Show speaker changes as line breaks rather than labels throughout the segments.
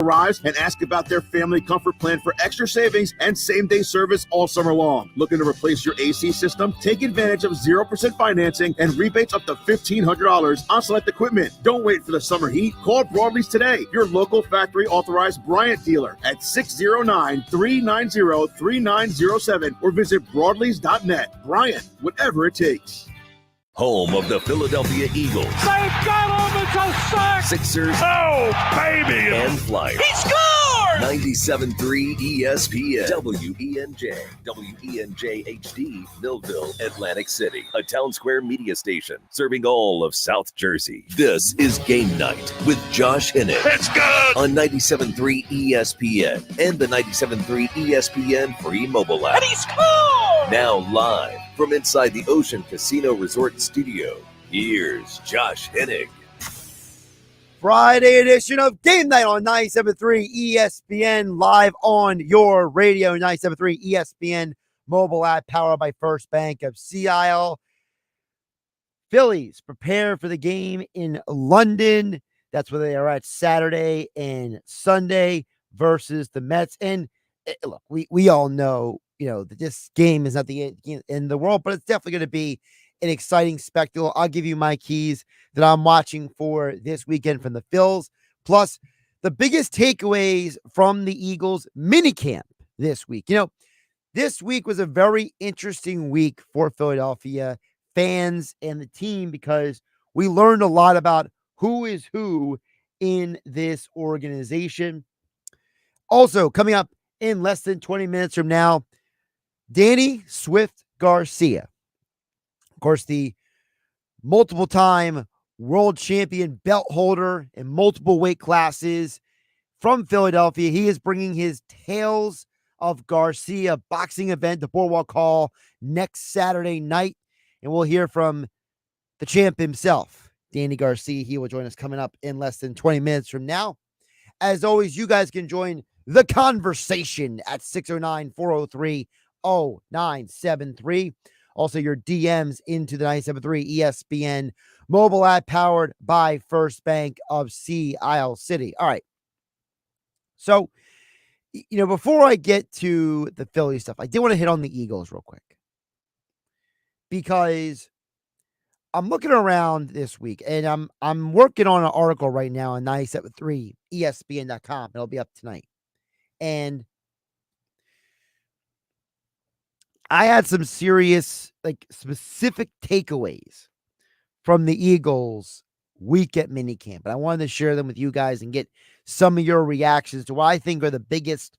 Arrives and ask about their family comfort plan for extra savings and same-day service all summer long. Looking to replace your AC system? Take advantage of 0% financing and rebates up to $1,500 on select equipment. Don't wait for the summer heat. Call Broadleys today, your local factory-authorized Bryant dealer at 609-390-3907 or visit Broadleys.net. Bryant, whatever it takes.
Home of the Philadelphia Eagles.
They've got him! It's a sack!
Sixers.
Oh, baby!
And Flyers.
He scored!
97.3 ESPN. WENJ HD, Millville, Atlantic City. A Town Square media station serving all of South Jersey. This is Game Night with Josh Hennig.
It's good!
On 97.3 ESPN and the 97.3 ESPN free mobile app.
And he scored!
Now live from inside the Ocean Casino Resort Studio, here's Josh Hennig.
Friday edition of Game Night on 97.3 ESPN, live on your radio, 97.3 ESPN mobile app, powered by First Bank of Sea Isle. Phillies prepare for the game in London. That's where they are at Saturday and Sunday versus the Mets. And look, we all know, that this game is not the end in the world, but it's definitely going to be an exciting spectacle. I'll give you my keys that I'm watching for this weekend from the Phils, plus the biggest takeaways from the Eagles minicamp this week. This week was a very interesting week for Philadelphia fans and the team because we learned a lot about who is who in this organization. Also, coming up in less than 20 minutes from now, Danny Swift Garcia. Of course, the multiple-time world champion belt holder in multiple weight classes from Philadelphia. He is bringing his Tales of Garcia boxing event to Boardwalk Hall next Saturday night. And we'll hear from the champ himself, Danny Garcia. He will join us coming up in less than 20 minutes from now. As always, you guys can join the conversation at 609-403-0973. Also, your DMs into the 97.3 ESPN mobile app powered by First Bank of Sea Isle City. All right. So, before I get to the Philly stuff, I did want to hit on the Eagles real quick. Because I'm looking around this week, and I'm working on an article right now on 97.3 ESPN.com. It'll be up tonight. And I had some serious, specific takeaways from the Eagles week at minicamp. And I wanted to share them with you guys and get some of your reactions to what I think are the biggest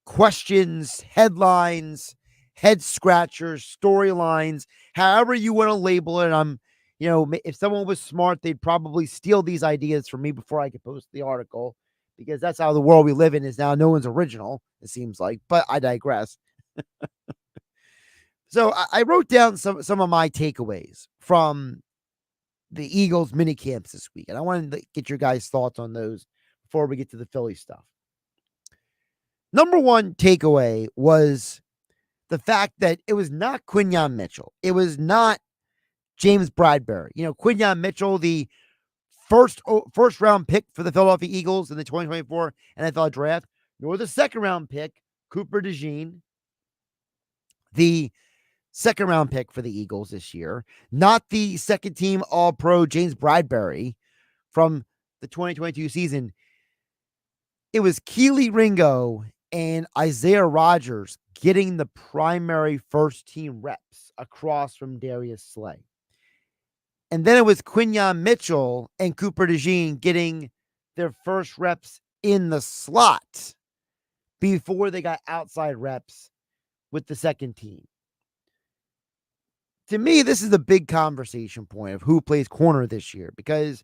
questions, headlines, head scratchers, storylines, however you want to label it. If someone was smart, they'd probably steal these ideas from me before I could post the article, because that's how the world we live in is now. No one's original, it seems like, but I digress. So I wrote down some of my takeaways from the Eagles mini camps this week, and I wanted to get your guys' thoughts on those before we get to the Philly stuff. Number one takeaway was the fact that it was not Quinyon Mitchell. It was not James Bradbury. Quinyon Mitchell, the first round pick for the Philadelphia Eagles in the 2024 NFL draft, nor the second round pick, Cooper DeJean, the second round pick for the Eagles this year, not the second team All-Pro James Bradbury from the 2022 season. It was Keely Ringo and Isaiah Rodgers getting the primary first team reps across from Darius Slay. And then it was Quinyon Mitchell and Cooper DeJean getting their first reps in the slot before they got outside reps with the second team. To me, this is a big conversation point of who plays corner this year, because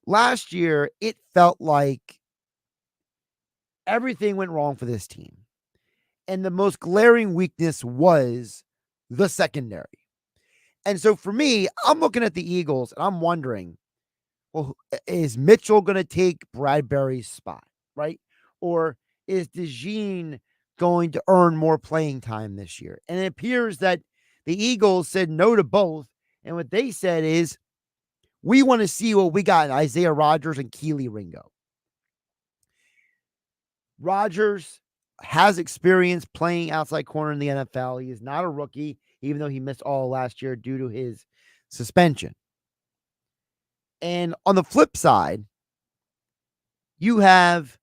last year it felt like everything went wrong for this team. And the most glaring weakness was the secondary. And so for me, I'm looking at the Eagles and I'm wondering, well, is Mitchell going to take Bradbury's spot, right? Or is DeJean going to earn more playing time this year? And it appears that the Eagles said no to both. And what they said is, we want to see what we got in Isaiah Rodgers and Keely Ringo. Rodgers has experience playing outside corner in the NFL. He is not a rookie, even though he missed all last year due to his suspension. And on the flip side, you have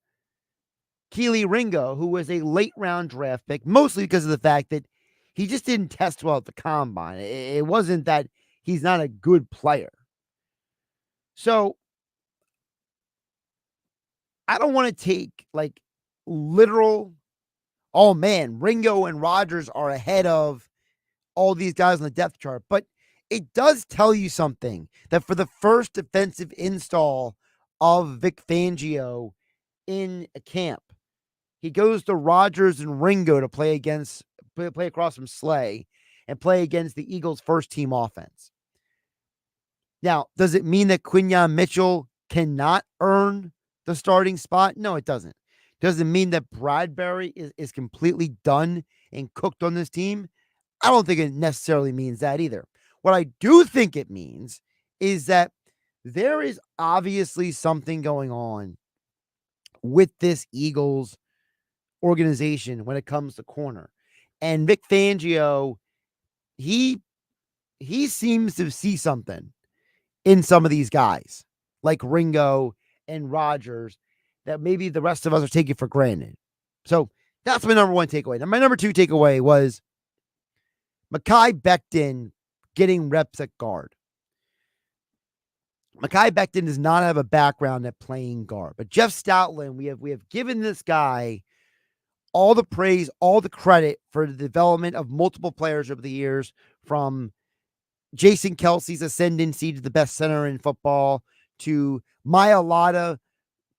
Keely Ringo, who was a late round draft pick, mostly because of the fact that he just didn't test well at the combine. It wasn't that he's not a good player. So I don't want to take like literal, oh man, Ringo and Rodgers are ahead of all these guys on the depth chart. But it does tell you something that for the first defensive install of Vic Fangio in a camp, he goes to Rodgers and Ringo to play across from Slay and play against the Eagles' first team offense. Now, does it mean that Quinyon Mitchell cannot earn the starting spot? No, it doesn't. Does it mean that Bradbury is completely done and cooked on this team? I don't think it necessarily means that either. What I do think it means is that there is obviously something going on with this Eagles organization when it comes to corner. And Vic Fangio, he seems to see something in some of these guys like Ringo and Rodgers that maybe the rest of us are taking for granted. So that's my number one takeaway. Now, my number two takeaway was Mekhi Becton getting reps at guard. Mekhi Becton does not have a background at playing guard, but Jeff Stoutland, we have given this guy all the praise, all the credit for the development of multiple players over the years, from Jason Kelsey's ascendancy to the best center in football, to Maya Lotta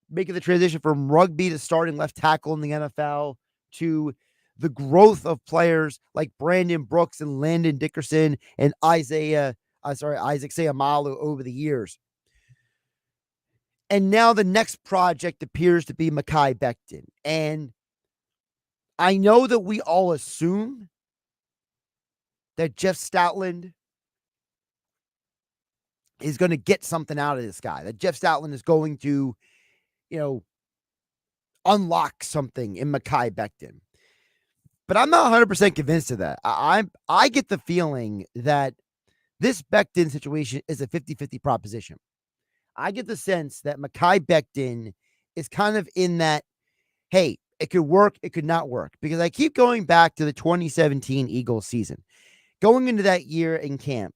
making the transition from rugby to starting left tackle in the NFL, to the growth of players like Brandon Brooks and Landon Dickerson and Isaac Seumalo over the years. And now the next project appears to be Mekhi Becton. And I know that we all assume that Jeff Stoutland is going to get something out of this guy, that Jeff Stoutland is going to, unlock something in Mekhi Becton. But I'm not 100% convinced of that. I get the feeling that this Becton situation is a 50-50 proposition. I get the sense that Mekhi Becton is kind of in that, hey, it could work, it could not work. Because I keep going back to the 2017 Eagles season. Going into that year in camp,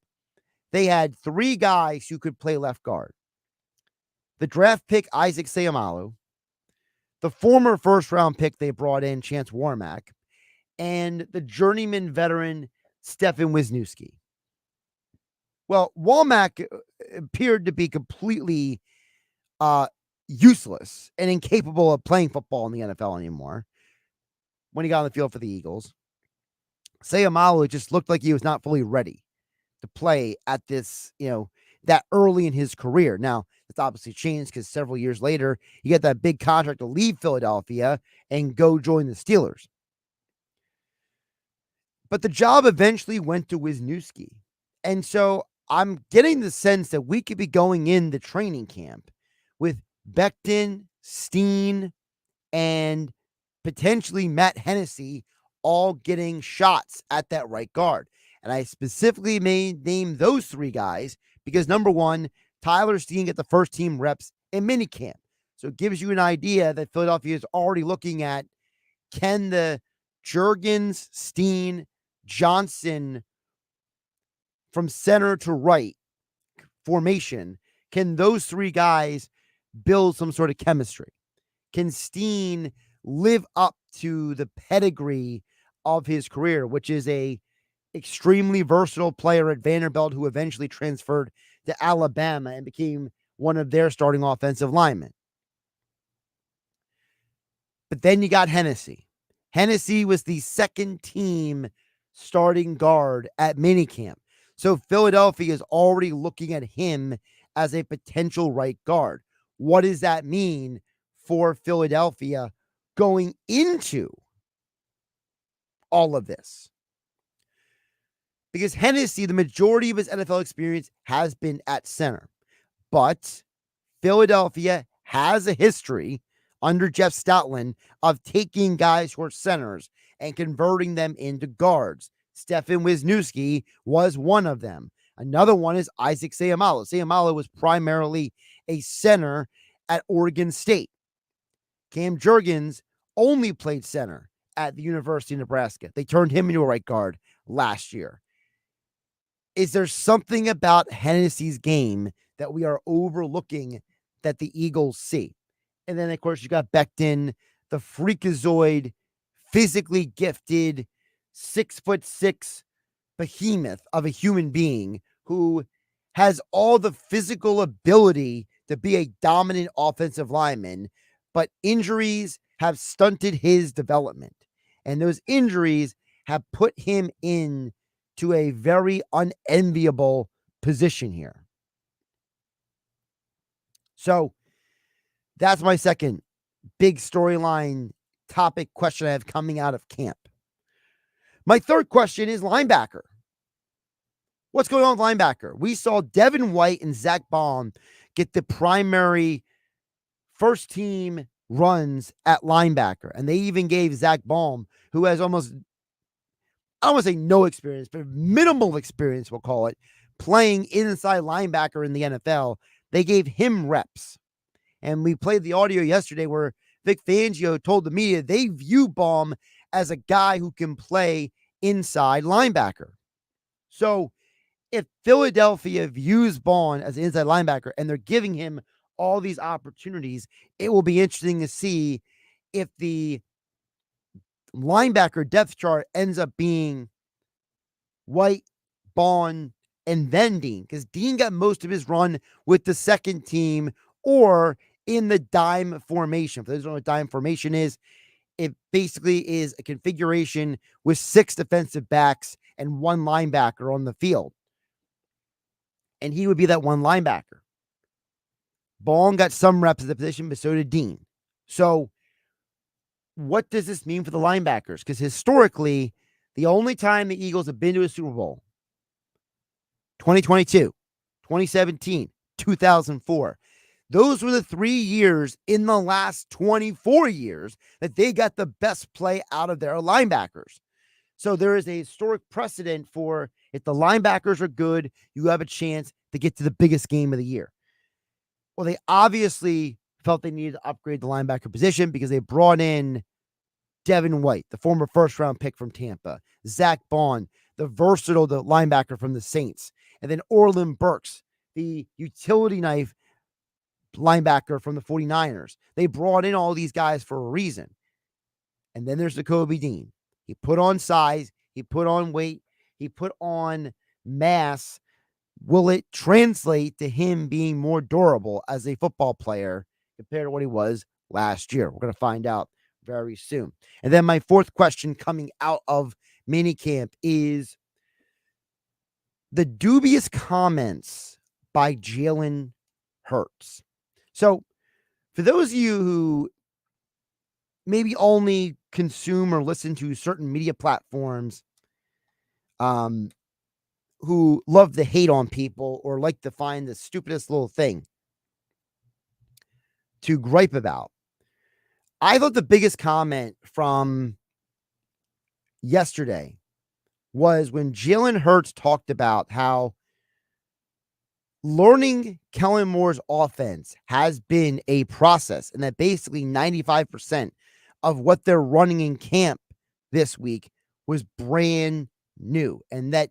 they had three guys who could play left guard. The draft pick, Isaac Seumalo, the former first-round pick they brought in, Chance Warmack, and the journeyman veteran, Stefan Wisniewski. Well, Warmack appeared to be completely useless and incapable of playing football in the NFL anymore when he got on the field for the Eagles. Seumalo just looked like he was not fully ready to play at this, that early in his career. Now, it's obviously changed because several years later, you get that big contract to leave Philadelphia and go join the Steelers. But the job eventually went to Wisniewski. And so I'm getting the sense that we could be going in the training camp with Becton, Steen, and potentially Matt Hennessy all getting shots at that right guard. And I specifically name those three guys because, number one, Tyler Steen get the first team reps in minicamp. So it gives you an idea that Philadelphia is already looking at, can the Juergens, Steen, Johnson from center to right formation, can those three guys build some sort of chemistry? Can Steen live up to the pedigree of his career, which is a extremely versatile player at Vanderbilt who eventually transferred to Alabama and became one of their starting offensive linemen? But then you got Hennessy. Hennessy was the second team starting guard at minicamp. So Philadelphia is already looking at him as a potential right guard. What does that mean for Philadelphia going into all of this? Because Hennessy, the majority of his NFL experience has been at center. But Philadelphia has a history under Jeff Stoutland of taking guys who are centers and converting them into guards. Stefan Wisniewski was one of them. Another one is Isaac Seumalo. Seumalo was primarily a center at Oregon State. Cam Jurgens only played center at the University of Nebraska. They turned him into a right guard last year. Is there something about Hennessy's game that we are overlooking that the Eagles see? And then, of course, you got Becton, the freakazoid, physically gifted, 6'6" behemoth of a human being who has all the physical ability to be a dominant offensive lineman, but injuries have stunted his development. And those injuries have put him in to a very unenviable position here. So that's my second big storyline topic question I have coming out of camp. My third question is linebacker. What's going on with linebacker? We saw Devin White and Zach Baum get the primary first team runs at linebacker. And they even gave Zach Baum, who has almost, I don't want to say no experience, but minimal experience, we'll call it, playing inside linebacker in the NFL. They gave him reps. And we played the audio yesterday where Vic Fangio told the media they view Baum as a guy who can play inside linebacker. So if Philadelphia views Baum as an inside linebacker and they're giving him all these opportunities, it will be interesting to see if the linebacker depth chart ends up being White, Baum, and then Dean, because Dean got most of his run with the second team or in the dime formation. For those who don't know what dime formation is, it basically is a configuration with 6 defensive backs and 1 linebacker on the field. And he would be that 1 linebacker. Baum got some reps at the position, but so did Dean. So what does this mean for the linebackers? Because historically, the only time the Eagles have been to a Super Bowl, 2022, 2017, 2004. Those were the 3 years in the last 24 years that they got the best play out of their linebackers. So there is a historic precedent for if the linebackers are good, you have a chance to get to the biggest game of the year. Well, they obviously felt they needed to upgrade the linebacker position because they brought in Devin White, the former first-round pick from Tampa, Zach Baum, the versatile linebacker from the Saints, and then Orlin Burks, the utility knife linebacker from the 49ers. They brought in all these guys for a reason. And then there's Nakobe Dean. He put on size, he put on weight, he put on mass. Will it translate to him being more durable as a football player compared to what he was last year? We're going to find out very soon. And then my fourth question coming out of minicamp is the dubious comments by Jalen Hurts. So for those of you who maybe only consume or listen to certain media platforms, who love to hate on people or like to find the stupidest little thing to gripe about, I thought the biggest comment from yesterday was when Jalen Hurts talked about how learning Kellen Moore's offense has been a process and that basically 95% of what they're running in camp this week was brand new. And that,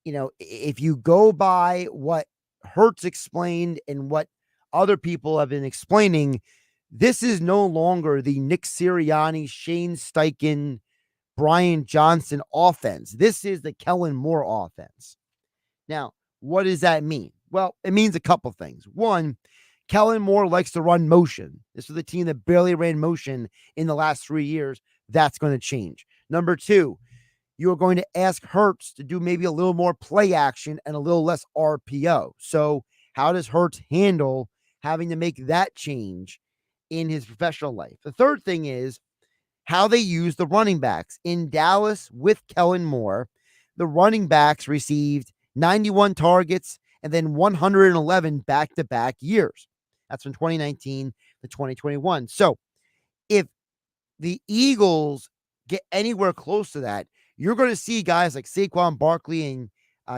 you know, if you go by what Hurts explained and what other people have been explaining, this is no longer the Nick Sirianni, Shane Steichen, Brian Johnson offense. This is the Kellen Moore offense. Now, what does that mean? Well, it means a couple things. One, Kellen Moore likes to run motion. This was a team that barely ran motion in the last 3 years. That's going to change. Number two, you're going to ask Hurts to do maybe a little more play action and a little less RPO. So how does Hurts handle having to make that change in his professional life? The third thing is how they use the running backs. In Dallas with Kellen Moore, the running backs received 91 targets and then 111 back-to-back years. That's from 2019 to 2021. So if the Eagles get anywhere close to that, you're going to see guys like Saquon Barkley and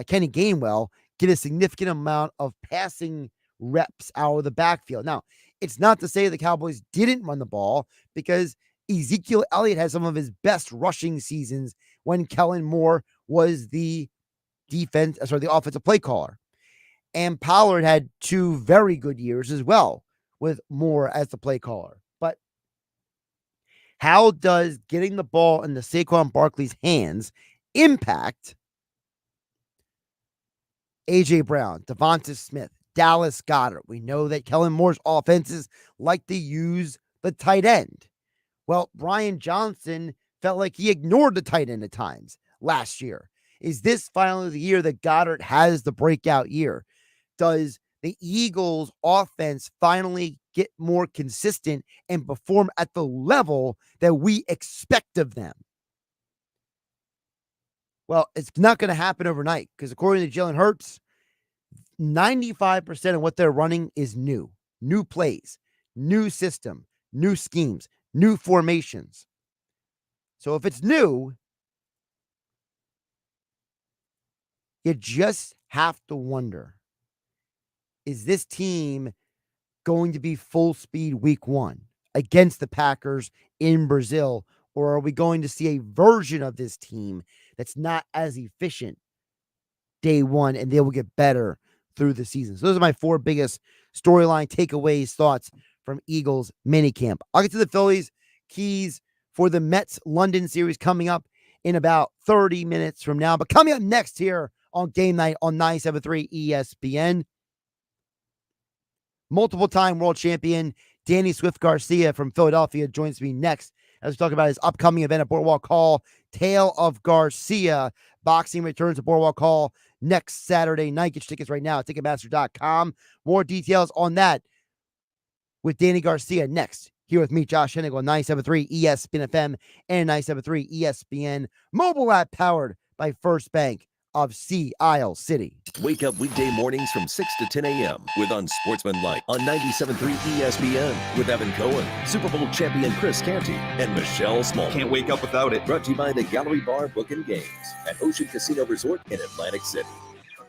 Kenny Gainwell get a significant amount of passing reps out of the backfield. Now, it's not to say the Cowboys didn't run the ball, because Ezekiel Elliott had some of his best rushing seasons when Kellen Moore was the offensive play caller. And Pollard had 2 very good years as well with Moore as the play caller. But how does getting the ball in the Saquon Barkley's hands impact A.J. Brown, Devonta Smith, Dallas Goedert? We know that Kellen Moore's offenses like to use the tight end. Well, Brian Johnson felt like he ignored the tight end at times last year. Is this finally the year that Goddard has the breakout year? Does the Eagles' offense finally get more consistent and perform at the level that we expect of them? Well, it's not going to happen overnight, because according to Jalen Hurts, 95% of what they're running is new plays, new system, new schemes, new formations. So if it's new, you just have to wonder, is this team going to be full speed week 1 against the Packers in Brazil? Or are we going to see a version of this team that's not as efficient day 1, and they will get better through the season? So those are my 4 biggest storyline takeaways, thoughts from Eagles minicamp. I'll get to the Phillies keys for the Mets London series coming up in about 30 minutes from now. But coming up next here on Game Night on 97.3 ESPN, multiple-time world champion Danny Swift Garcia from Philadelphia joins me next as we talk about his upcoming event at Boardwalk Hall, Tale of Garcia. Boxing returns to Boardwalk Hall next Saturday night. Get your tickets right now at Ticketmaster.com. More details on that with Danny Garcia next. Here with me, Josh Hennig, on 97.3 ESPN FM and 97.3 ESPN mobile app, powered by First Bank of Sea Isle City.
Wake up weekday mornings from 6 to 10 a.m. with Unsportsmanlike on 97.3 ESPN with Evan Cohen, Super Bowl champion Chris Canty, and Michelle Small.
Can't wake up without it.
Brought to you by the Gallery Bar Book and Games at Ocean Casino Resort in Atlantic City.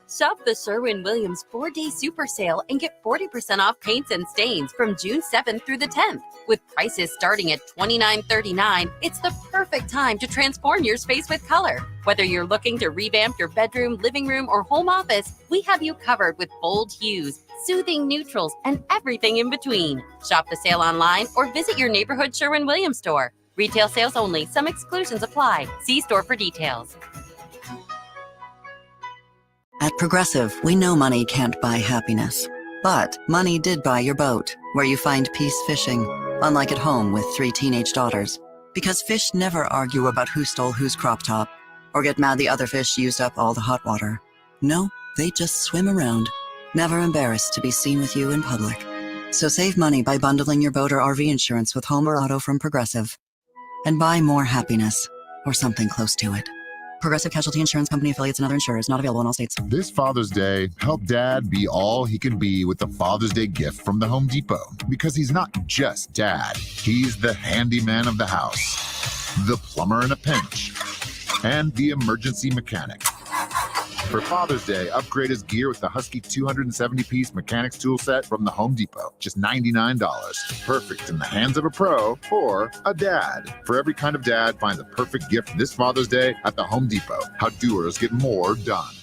Shop the Sherwin-Williams 4-day super sale and get 40% off paints and stains from June 7th through the 10th. With prices starting at $29.39, it's the perfect time to transform your space with color. Whether you're looking to revamp your bedroom, living room, or home office, we have you covered with bold hues, soothing neutrals, and everything in between. Shop the sale online or visit your neighborhood Sherwin-Williams store. Retail sales only. Some exclusions apply. See store for details.
At Progressive, we know money can't buy happiness. But money did buy your boat, where you find peace fishing, unlike at home with 3 teenage daughters. Because fish never argue about who stole whose crop top, or get mad the other fish used up all the hot water. No, they just swim around, never embarrassed to be seen with you in public. So save money by bundling your boat or RV insurance with home or auto from Progressive. And buy more happiness, or something close to it. Progressive Casualty Insurance Company, affiliates, and other insurers. Not available in all states.
This Father's Day, help Dad be all he can be with the Father's Day gift from the Home Depot. Because he's not just Dad. He's the handyman of the house, the plumber in a pinch, and the emergency mechanic. For Father's Day, upgrade his gear with the Husky 270-piece mechanics tool set from the Home Depot. Just $99. Perfect in the hands of a pro or a dad. For every kind of dad, find the perfect gift this Father's Day at the Home Depot. How doers get more done.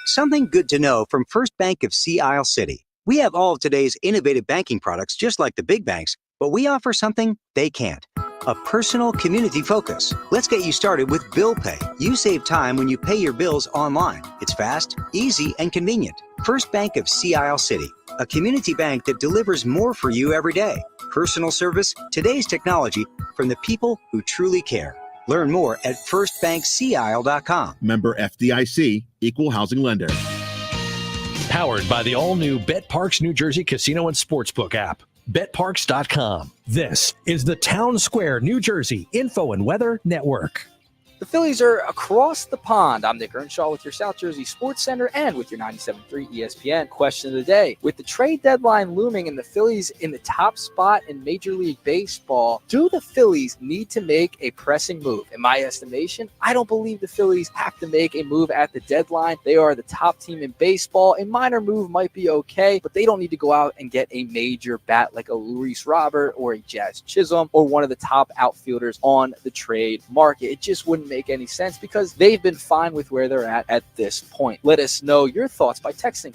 Something good to know from First Bank of Sea Isle City. We have all of today's innovative banking products just like the big banks, but we offer something they can't. A personal community focus. Let's get you started with Bill Pay. You save time when you pay your bills online. It's fast, easy, and convenient. First Bank of Sea Isle City, a community bank that delivers more for you every day. Personal service, today's technology, from the people who truly care. Learn more at firstbankseaisle.com.
Member FDIC, equal housing lender.
Powered by the all-new BetParks New Jersey Casino and Sportsbook app. BetParks.com. This is the Town Square, New Jersey Info and Weather Network.
The Phillies are across the pond. I'm Nick Earnshaw with your South Jersey Sports Center and with your 97.3 ESPN question of the day. With the trade deadline looming and the Phillies in the top spot in Major League Baseball, do the Phillies need to make a pressing move? In my estimation, I don't believe the Phillies have to make a move at the deadline. They are the top team in baseball. A minor move might be okay, but they don't need to go out and get a major bat like a Luis Robert or a Jazz Chisholm or one of the top outfielders on the trade market. It just wouldn't make any sense because they've been fine with where they're at this point. Let us know your thoughts by texting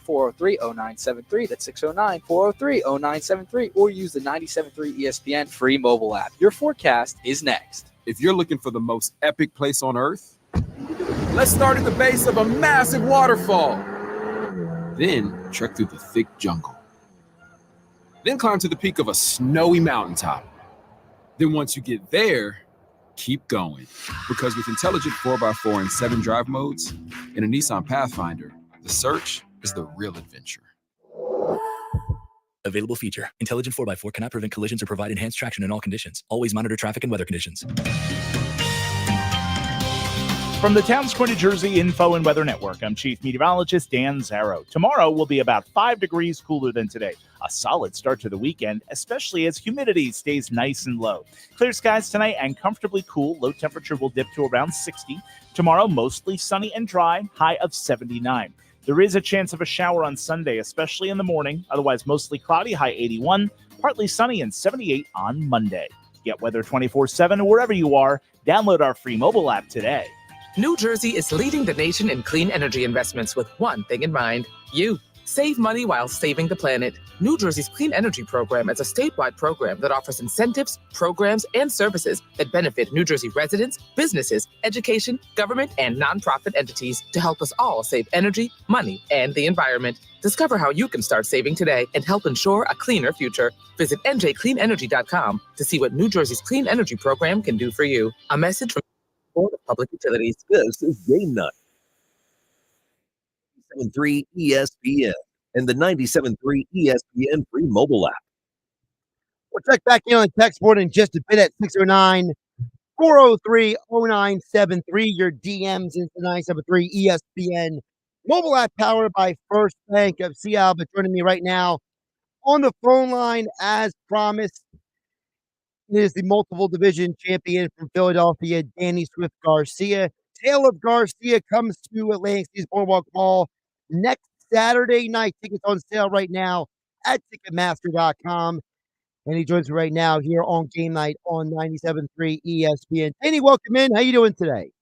609-403-0973. That's 609-403-0973, or use the 97.3 ESPN free mobile app. Your forecast is next.
If you're looking for the most epic place on earth, let's start at the base of a massive waterfall. Then trek through the thick jungle. Then climb to the peak of a snowy mountaintop. Then once you get there, keep going. Because with intelligent 4x4 and 7 drive modes in a Nissan Pathfinder, the search is the real adventure.
Available feature. Intelligent 4x4 cannot prevent collisions or provide enhanced traction in all conditions. Always monitor traffic and weather conditions.
From the Town Square, New Jersey Info and Weather Network, I'm Chief Meteorologist Dan Zarrow. Tomorrow will be about 5 degrees cooler than today. A solid start to the weekend, especially as humidity stays nice and low. Clear skies tonight and comfortably cool. Low temperature will dip to around 60. Tomorrow, mostly sunny and dry, high of 79. There is a chance of a shower on Sunday, especially in the morning. Otherwise, mostly cloudy, high 81. Partly sunny and 78 on Monday. Get weather 24/7 wherever you are. Download our free mobile app today.
New Jersey is leading the nation in clean energy investments with one thing in mind: you. Save money while saving the planet. New Jersey's Clean Energy Program is a statewide program that offers incentives, programs, and services that benefit New Jersey residents, businesses, education, government, and nonprofit entities to help us all save energy, money, and the environment. Discover how you can start saving today and help ensure a cleaner future. Visit njcleanenergy.com to see what New Jersey's Clean Energy Program can do for you. A message from the Board of Public Utilities.
This is GameNigth. 97.3 ESPN and the 97.3 ESPN free mobile app.
We'll check back in on the text board in just a bit at 609-403-0973. Your DMs into 97.3 ESPN mobile app powered by First Bank of Seattle. But joining me right now on the phone line, as promised, is the multiple division champion from Philadelphia, Danny Swift Garcia. Tale of Garcia comes to Atlantic City's Boardwalk Mall next Saturday night. Tickets on sale right now at Ticketmaster.com. And he joins me right now here on Game Night on 97.3 ESPN. Danny, welcome in. How you doing today?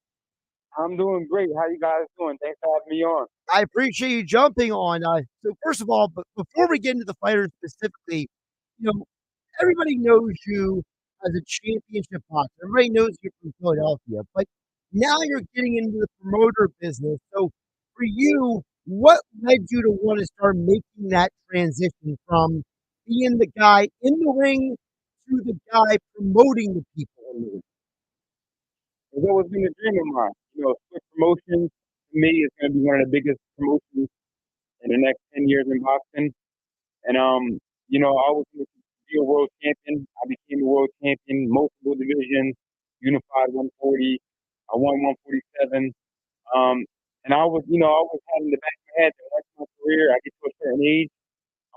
I'm doing great. How you guys doing? Thanks for having me on.
I appreciate you jumping on. So first of all, but before we get into the fighters specifically, everybody knows you as a championship boxer. Everybody knows you from Philadelphia, but now you're getting into the promoter business. So for you, what led you to want to start making that transition from being the guy in the ring to the guy promoting the people in the ring?
It's always been a dream of mine. Swift Promotions, to me, is going to be one of the biggest promotions in the next 10 years in boxing. And, I always wanted to be a world champion. I became a world champion, multiple divisions, unified 140. I won 147. And I was, always had in the back of my head that once my career, I get to a certain age,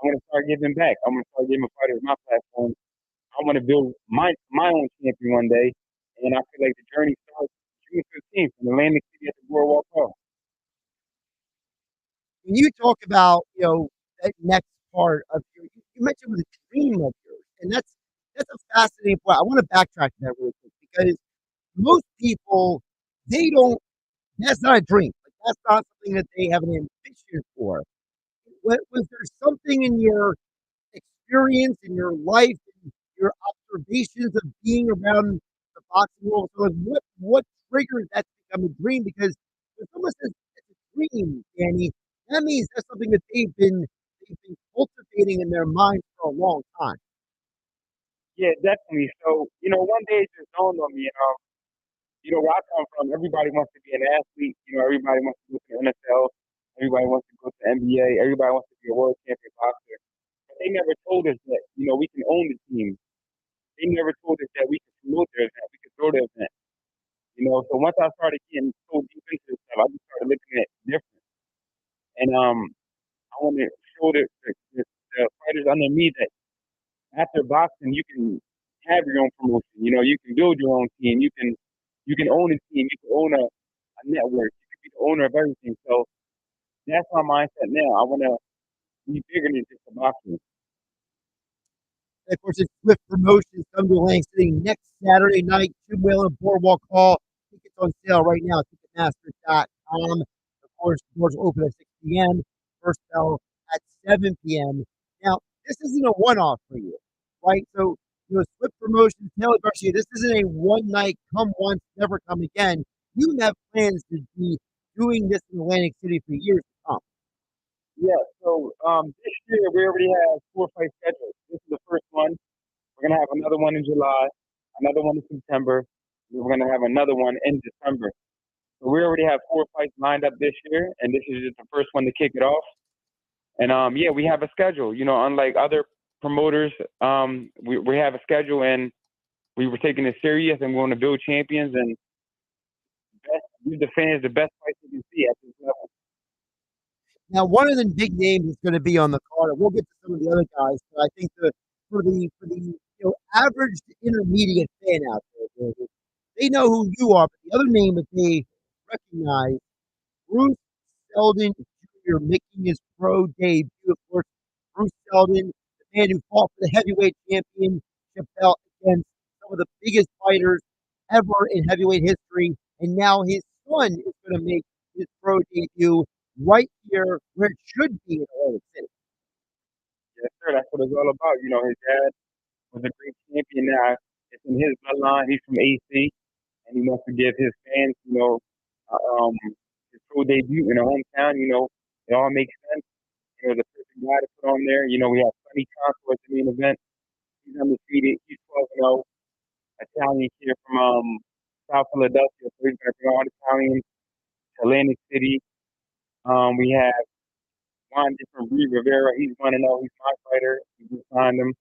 I want to start giving back. I want to start giving fighters my platform. I want to build my own champion one day. And I feel like the journey starts June 15th in Atlantic City at the Boardwalk Mall.
When you talk about, that next part of you mentioned it was a dream of yours, and that's a fascinating point. I want to backtrack to that real quick because most people, that's not a dream. Like, that's not something that they have an ambition for. Was there something in your experience, in your life, in your observations of being around the boxing world? So like, what triggered that to become a dream? Because when someone says it's a dream, Danny, that means that's something that they've been cultivating in their minds for a long time.
Yeah, definitely. So, one day it just dawned on me, where I come from, everybody wants to be an athlete. Everybody wants to go to the NFL. Everybody wants to go to the NBA. Everybody wants to be a world champion boxer. But they never told us that, we can own the team. They never told us that we can promote their event. We can throw their event. So once I started getting so deep into this stuff, I just started looking at it different. And I want to show the fighters under me that after boxing, you can have your own promotion. You can build your own team. You can own a team. You can own a network. You can be the owner of everything. So that's my mindset now. I want to be bigger than just a boxing.
And of course, it's Swift Promotions come to Atlantic City next Saturday night, Jim Whalen Boardwalk Hall. Tickets on sale right now at Ticketmaster.com. Of course, the doors will open at 6 p.m. First bell at 7 p.m. Now, this isn't a one-off for you, right? So, Swift Promotions, Taylor Garcia, this isn't a one-night, come once, never come again. You have plans to be doing this in Atlantic City for years to come.
Yeah, so this year we already have 4 fights scheduled. This is the first one. We're going to have another one in July, another one in September. We're going to have another one in December. So we already have 4 fights lined up this year, and this is just the first one to kick it off. And, yeah, we have a schedule. Unlike other promoters, we have a schedule, and we were taking it serious, and we want to build champions and give the fans the best fights we can see at this level.
Now, one of the big names is going to be on the card. And we'll get to some of the other guys, but I think for the average intermediate fan out there, they know who you are. But the other name that they recognize, Bruce Seldon Jr. making his pro debut. Of course, Bruce Seldon, the man who fought for the heavyweight championship belt against some of the biggest fighters ever in heavyweight history, and now his son is going to make his pro debut right here where it should be in Atlantic City.
Yes, sir. That's what it's all about. His dad was a great champion. Now it's in his bloodline. He's from AC, and he wants to give his fans, his pro debut in a hometown. It all makes sense. The perfect guy to put on there. We have Sonny Concord at the main event. He's undefeated. He's 12-0. Italian kid from South Philadelphia. So he's going to bring all the Italians to Atlantic City. We have Juan Different Rivera. He's 1-0. He's my fighter. We just signed him.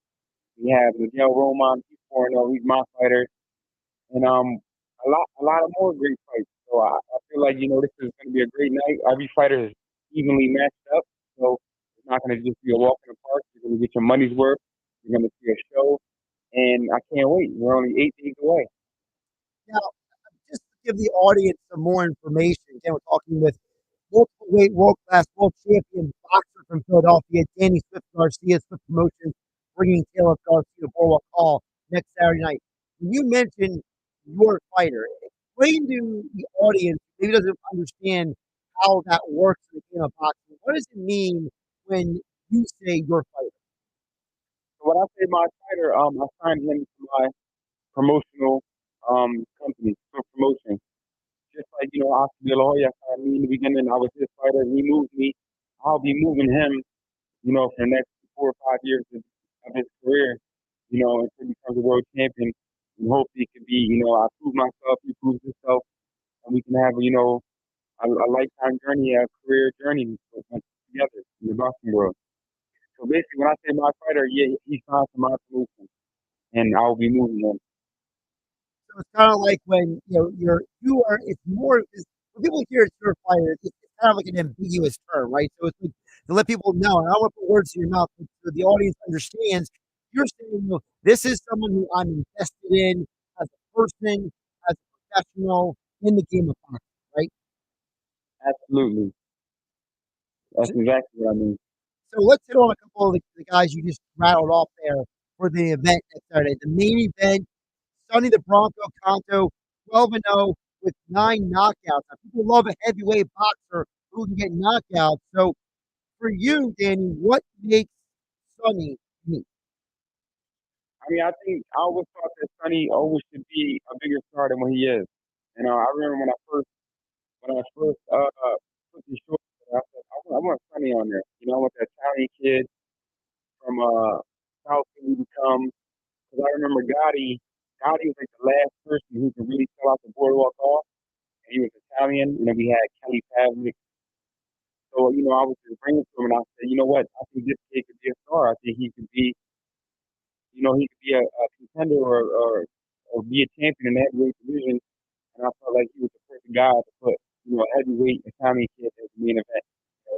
We have Miguel Roman. He's 4-0. He's my fighter. And a lot of more great fights. So I feel like, this is going to be a great night. Every fighter is evenly matched up. So it's not going to just be a walk in the park. You're going to get your money's worth. You're going to see a show. And I can't wait. We're only 8 days away.
Now, just to give the audience some more information, again, we're talking with multiple weight, world-class, world champion boxer from Philadelphia, Danny Swift Garcia, Swift Promotions, bringing Taylor Garcia Boardwalk Hall next Saturday night. When you mentioned your fighter, explain to the audience, maybe doesn't understand how that works in the game of boxing. What does it mean when you say your fighter?
So when I say my fighter, I signed him to my promotional company, Swift Promotion. Just like, Oscar De La Hoya signed me in the beginning, I was his fighter. He moved me. I'll be moving him, for the next 4 or 5 years of his career, until he becomes a world champion. And hopefully it could be, I prove myself, he proves himself, and we can have, a lifetime journey, a career journey together in the boxing world. So basically, when I say my fighter, yeah, he's signed to my promotion, and I'll be moving him.
So it's kind of like when it's more when people hear it's your fighter, it's kind of like an ambiguous term, right? So it's like, to let people know, and I don't want to put words in your mouth, but so the audience understands. You're saying, this is someone who I'm invested in as a person, as a professional in the game of boxing, right?
Absolutely. That's exactly what I mean.
So let's hit on a couple of the guys you just rattled off there for the event next Saturday. The main event, Sonny the Bronco Canto, 12-0 with 9 knockouts. Now, people love a heavyweight boxer who can get knockouts. So for you, Danny, what makes Sonny unique?
I mean, I think I always thought that Sonny always should be a bigger star than what he is. I remember when I first put the short, I said, I want Sonny on there. I want that Italian kid from South Philly to come. Because I remember Gotti was like the last person who could really sell out the boardwalk off. And he was Italian. We had Kelly Pavlik. So, I was just bringing to him and I said, you know what? I think this kid could be a star. I think he could be, he could be a contender or be a champion in that weight division. And and I felt like he was the perfect guy to put, a heavyweight Italian kid as the main event.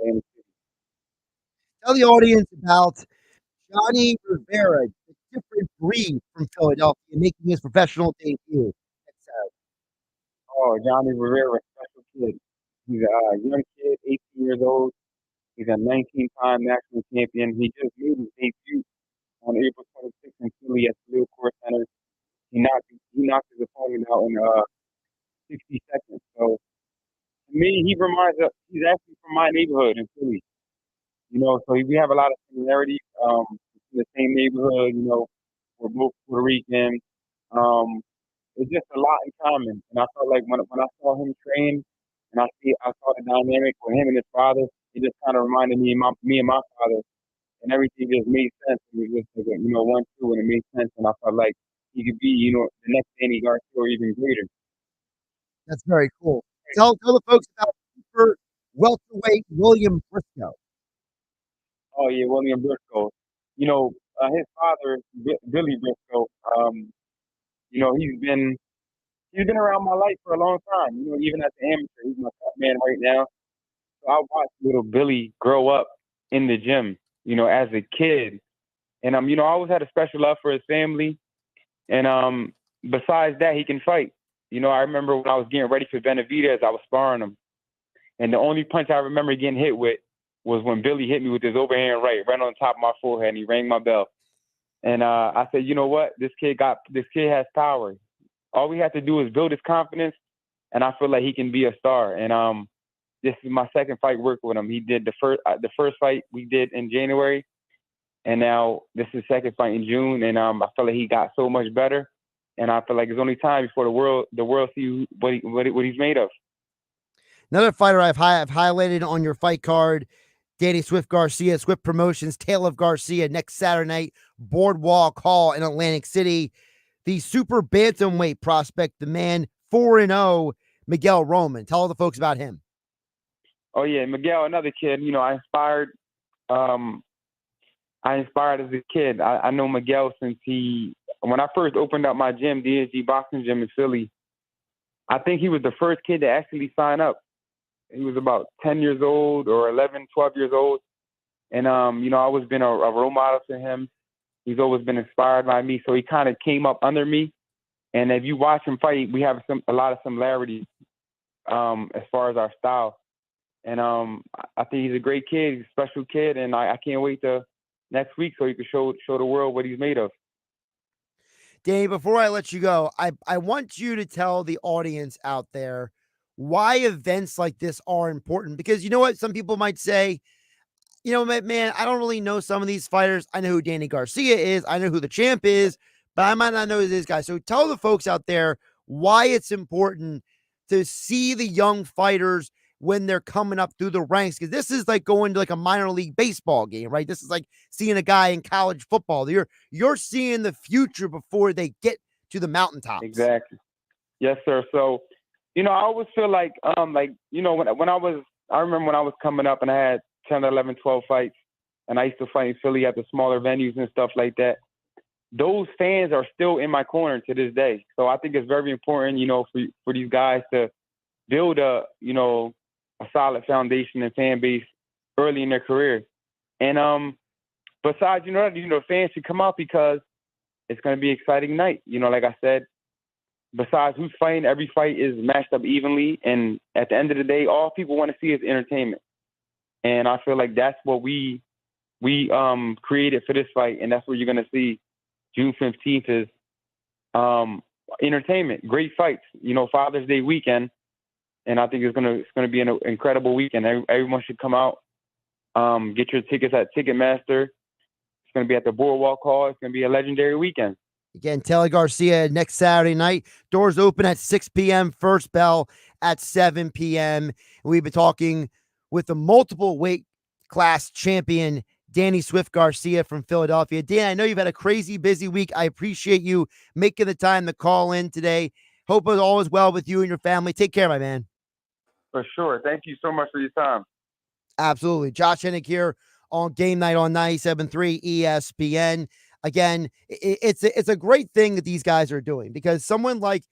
in Atlantic City.
Tell the audience about Johnny Rivera, a different breed from Philadelphia, making his professional debut.
Oh, Johnny Rivera, special kid. He's a young kid, 18 years old. He's a 19-time national champion. He just made his debut on April 26th in Philly at the Little Court Center. He knocked his opponent out in 60 seconds. So to me, he's actually from my neighborhood in Philly. So we have a lot of similarities. In the same neighborhood, we're both Puerto Rican. It's just a lot in common. And I felt like when I saw him train and I saw the dynamic with him and his father, it just kind of reminded me and my father, and everything just made sense. It was just like 1-2, and it made sense. And I felt like he could be, the next Danny Garcia or even greater.
That's very cool. Tell the folks about super welterweight William Briscoe.
Oh yeah, William Briscoe. His father, Billy Briscoe. He's been around my life for a long time. Even as an amateur, he's my top man right now. So I watched little Billy grow up in the gym. As a kid, and I always had a special love for his family. And besides that, he can fight. I remember when I was getting ready for Benavidez, I was sparring him, and the only punch I remember getting hit with was when Billy hit me with his overhand right on top of my forehead, and he rang my bell. And I said, you know what? This kid has power. All we have to do is build his confidence, and I feel like he can be a star. And this is my second fight working with him. He did the first fight we did in January, and now this is the second fight in June. And I feel like he got so much better, and I feel like it's only time before the world see what he's made of.
Another fighter I've highlighted on your fight card, Danny Swift Garcia, Swift Promotions, Tale of Garcia, next Saturday night, Boardwalk Hall in Atlantic City. The super bantamweight prospect, the man 4-0, Miguel Roman. Tell all the folks about him.
Oh yeah, Miguel, another kid. I inspired as a kid. I know Miguel since when I first opened up my gym, DSG Boxing Gym in Philly. I think he was the first kid to actually sign up. He was about 10 years old or 11, 12 years old. And, I've always been a role model to him. He's always been inspired by me. So he kind of came up under me. And if you watch him fight, we have a lot of similarities as far as our style. And I think he's a great kid. He's a special kid. And I can't wait to next week so he can show the world what he's made of.
Danny, before I let you go, I want you to tell the audience out there why events like this are important. Because you know what? Some people might say, man, I don't really know some of these fighters. I know who Danny Garcia is. I know who the champ is, but I might not know this guy. So tell the folks out there why it's important to see the young fighters when they're coming up through the ranks. Because this is like going to like a minor league baseball game, right? This is like seeing a guy in college football. You're seeing the future before they get to the mountaintops.
Exactly. Yes, sir. So, I always feel like, I remember when I was coming up and I had 10, 11, 12 fights, and I used to fight in Philly at the smaller venues and stuff like that. Those fans are still in my corner to this day. So I think it's very important, for these guys to build a solid foundation and fan base early in their career. And besides, fans should come out because it's going to be an exciting night. Like I said, besides who's fighting, every fight is matched up evenly. And at the end of the day, all people want to see is entertainment. And I feel like that's what we created for this fight. And that's what you're going to see June 15th is entertainment, great fights, Father's Day weekend. And I think it's gonna be an incredible weekend. Everyone should come out, get your tickets at Ticketmaster. It's gonna be at the Boardwalk Hall. It's gonna be a legendary weekend.
Again, Tele Garcia next Saturday night. Doors open at 6 p.m. First bell at 7 p.m. We've been talking with the multiple weight class champion, Danny Swift Garcia from Philadelphia. Dan, I know you've had a crazy busy week. I appreciate you making the time to call in today. Hope it's all is well with you and your family. Take care, my man.
For sure. Thank you so much for your time.
Absolutely. Josh Hennig here on Game Night on 97.3 ESPN. Again, it's a great thing that these guys are doing because someone like,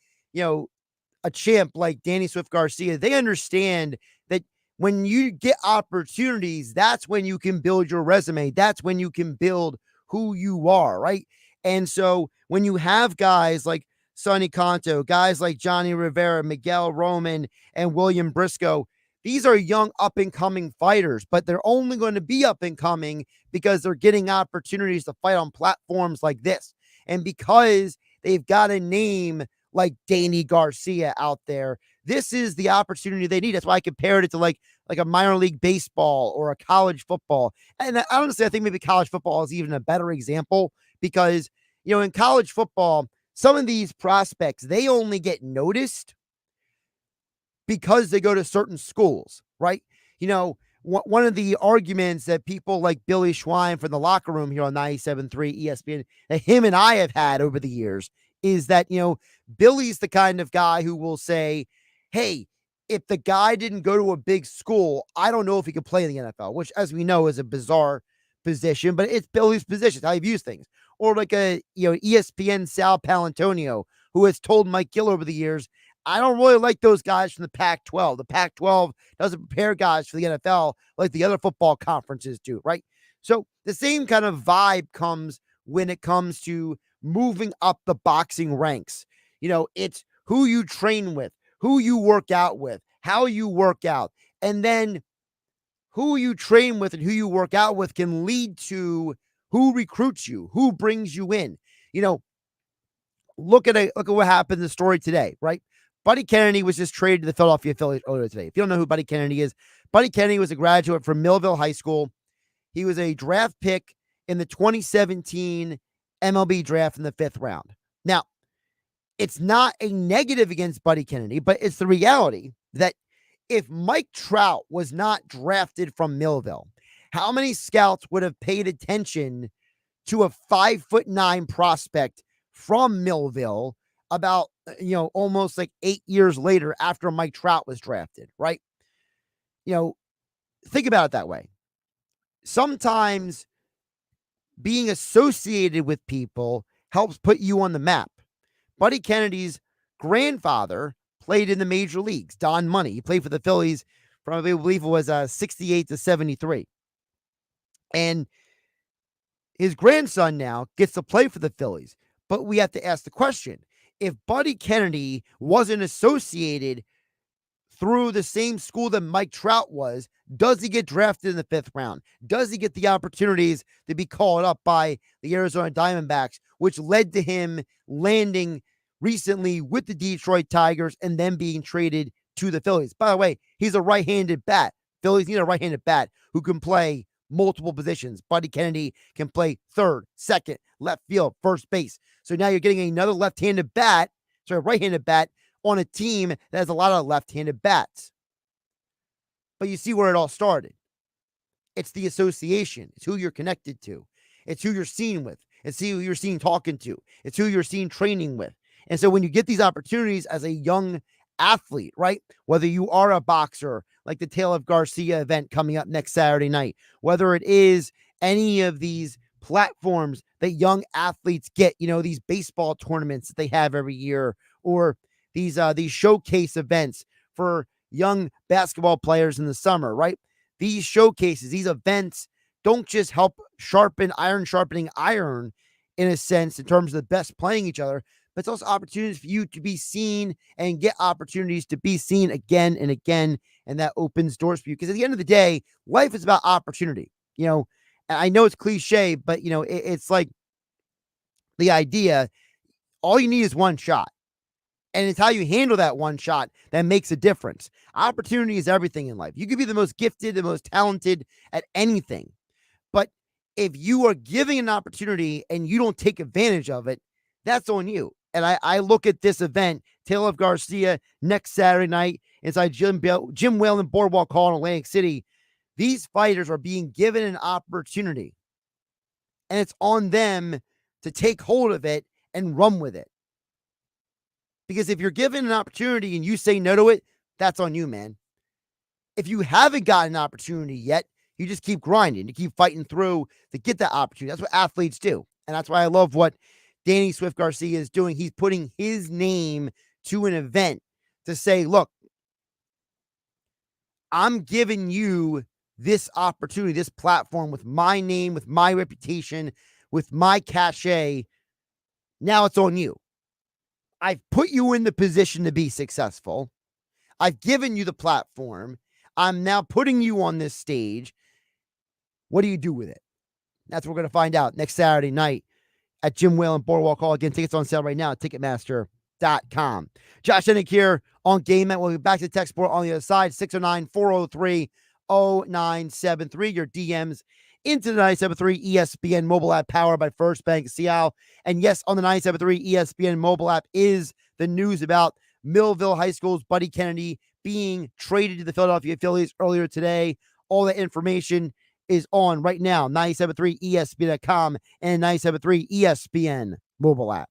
a champ like Danny Swift Garcia, they understand that when you get opportunities, that's when you can build your resume. That's when you can build who you are, right? And so when you have guys like Sonny Conto, guys like Johnny Rivera, Miguel Roman, and William Briscoe, these are young up-and-coming fighters, but they're only going to be up-and-coming because they're getting opportunities to fight on platforms like this. And because they've got a name like Danny Garcia out there, this is the opportunity they need. That's why I compared it to like a minor league baseball or a college football. And honestly, I think maybe college football is even a better example because, in college football, some of these prospects, they only get noticed because they go to certain schools, right? One of the arguments that people like Billy Schwein from the locker room here on 97.3 ESPN, that him and I have had over the years, is that, Billy's the kind of guy who will say, hey, if the guy didn't go to a big school, I don't know if he could play in the NFL, which, as we know, is a bizarre position, but it's Billy's position, it's how he views things. Or like ESPN Sal Palantonio, who has told Mike Gill over the years, I don't really like those guys from the Pac-12. The Pac-12 doesn't prepare guys for the NFL like the other football conferences do, right? So the same kind of vibe comes when it comes to moving up the boxing ranks. It's who you train with, who you work out with, how you work out, and then who you train with and who you work out with can lead to who recruits you, who brings you in. Look at what happened in the story today, right? Buddy Kennedy was just traded to the Philadelphia Phillies earlier today. If you don't know who Buddy Kennedy is, Buddy Kennedy was a graduate from Millville High School. He was a draft pick in the 2017 MLB draft in the 5th round. Now, it's not a negative against Buddy Kennedy, but it's the reality that if Mike Trout was not drafted from Millville, how many scouts would have paid attention to a 5'9" prospect from Millville about, almost like 8 years later after Mike Trout was drafted, right? Think about it that way. Sometimes being associated with people helps put you on the map. Buddy Kennedy's grandfather played in the major leagues, Don Money. He played for the Phillies from, I believe it was 68 to 73. And his grandson now gets to play for the Phillies. But we have to ask the question, if Buddy Kennedy wasn't associated through the same school that Mike Trout was, does he get drafted in the 5th round? Does he get the opportunities to be called up by the Arizona Diamondbacks, which led to him landing recently with the Detroit Tigers and then being traded to the Phillies? By the way, he's a right-handed bat. Phillies need a right-handed bat who can play multiple positions. Buddy Kennedy can play third, second, left field, first base. So now you're getting another right-handed bat on a team that has a lot of left-handed bats. But you see where it all started. It's the association. It's who you're connected to. It's who you're seen with. It's who you're seen talking to. It's who you're seen training with. And so when you get these opportunities as a young athlete, right? Whether you are a boxer, like the Tale of Garcia event coming up next Saturday night, whether it is any of these platforms that young athletes get, these baseball tournaments that they have every year, or these showcase events for young basketball players in the summer, right? These showcases, these events don't just help sharpening iron in a sense, in terms of the best playing each other, but it's also opportunities for you to be seen and get opportunities to be seen again and again. And that opens doors for you. Because at the end of the day, life is about opportunity. And I know it's cliche, but it's like the idea, all you need is one shot. And it's how you handle that one shot that makes a difference. Opportunity is everything in life. You could be the most gifted, the most talented at anything. But if you are giving an opportunity and you don't take advantage of it, that's on you. And I look at this event, Tale of Garcia, next Saturday night inside Jim Whalen Boardwalk Hall in Atlantic City. These fighters are being given an opportunity. And it's on them to take hold of it and run with it. Because if you're given an opportunity and you say no to it, that's on you, man. If you haven't gotten an opportunity yet, you just keep grinding, you keep fighting through to get that opportunity. That's what athletes do. And that's why I love what Danny Swift Garcia is doing. He's putting his name to an event to say, look, I'm giving you this opportunity, this platform with my name, with my reputation, with my cachet. Now it's on you. I've put you in the position to be successful. I've given you the platform. I'm now putting you on this stage. What do you do with it? That's what we're going to find out next Saturday night at Jim Whalen Boardwalk Hall. Again, tickets on sale right now at Ticketmaster.com. Josh Hennig here on GameNigth. We'll be back to the text board on the other side, 609-403-0973. Your DMs into the 97.3 ESPN mobile app powered by First Bank of Seattle. And yes, on the 97.3 ESPN mobile app is the news about Millville High School's Buddy Kennedy being traded to the Philadelphia Phillies earlier today. All that information is on right now, 97.3 ESPN.com and 97.3 ESPN mobile app.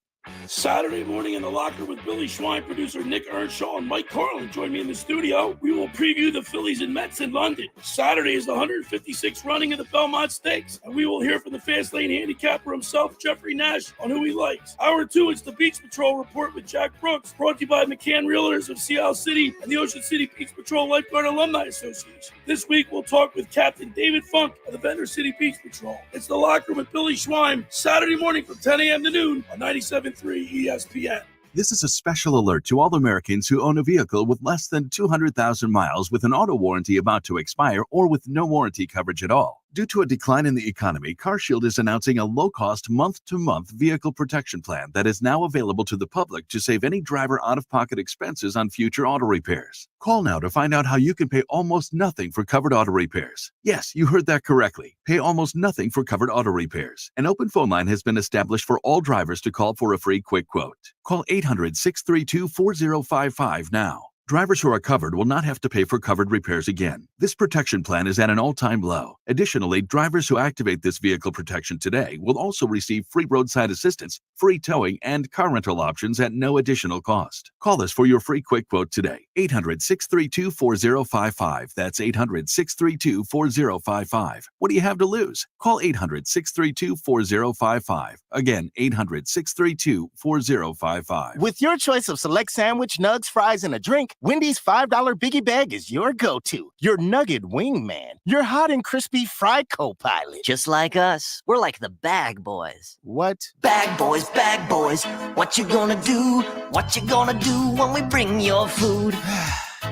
Saturday morning in the locker with Billy Schwein, producer Nick Earnshaw, and Mike Carlin join me in the studio. We will preview the Phillies and Mets in London. Saturday is the 156th running of the Belmont Stakes, and we will hear from the Fast Lane handicapper himself, Jeffrey Nash, on who he likes. Hour 2, it's the Beach Patrol Report with Jack Brooks, brought to you by McCann Realtors of Seattle City and the Ocean City Beach Patrol Lifeguard Alumni Association. This week, we'll talk with Captain David Funk of the Venter City Beach Patrol. It's the locker room with Billy Schwein, Saturday morning from 10 a.m. to noon on 97.3 ESPN.
This is a special alert to all Americans who own a vehicle with less than 200,000 miles with an auto warranty about to expire or with no warranty coverage at all. Due to a decline in the economy, CarShield is announcing a low-cost month-to-month vehicle protection plan that is now available to the public to save any driver out-of-pocket expenses on future auto repairs. Call now to find out how you can pay almost nothing for covered auto repairs. Yes, you heard that correctly. Pay almost nothing for covered auto repairs. An open phone line has been established for all drivers to call for a free quick quote. Call 800-632-4055 now. Drivers who are covered will not have to pay for covered repairs again. This protection plan is at an all-time low. Additionally, drivers who activate this vehicle protection today will also receive free roadside assistance, free towing, and car rental options at no additional cost. Call us for your free quick quote today. 800-632-4055. That's 800-632-4055. What do you have to lose? Call 800-632-4055. Again, 800-632-4055.
With your choice of select sandwich, nugs, fries, and a drink, Wendy's $5 Biggie Bag is your go-to. Your nugget wingman. Your hot and crispy fry co-pilot.
Just like us. We're like the bag boys.
What?
Bag boys, bag boys. What you gonna do? What you gonna do when we bring your food?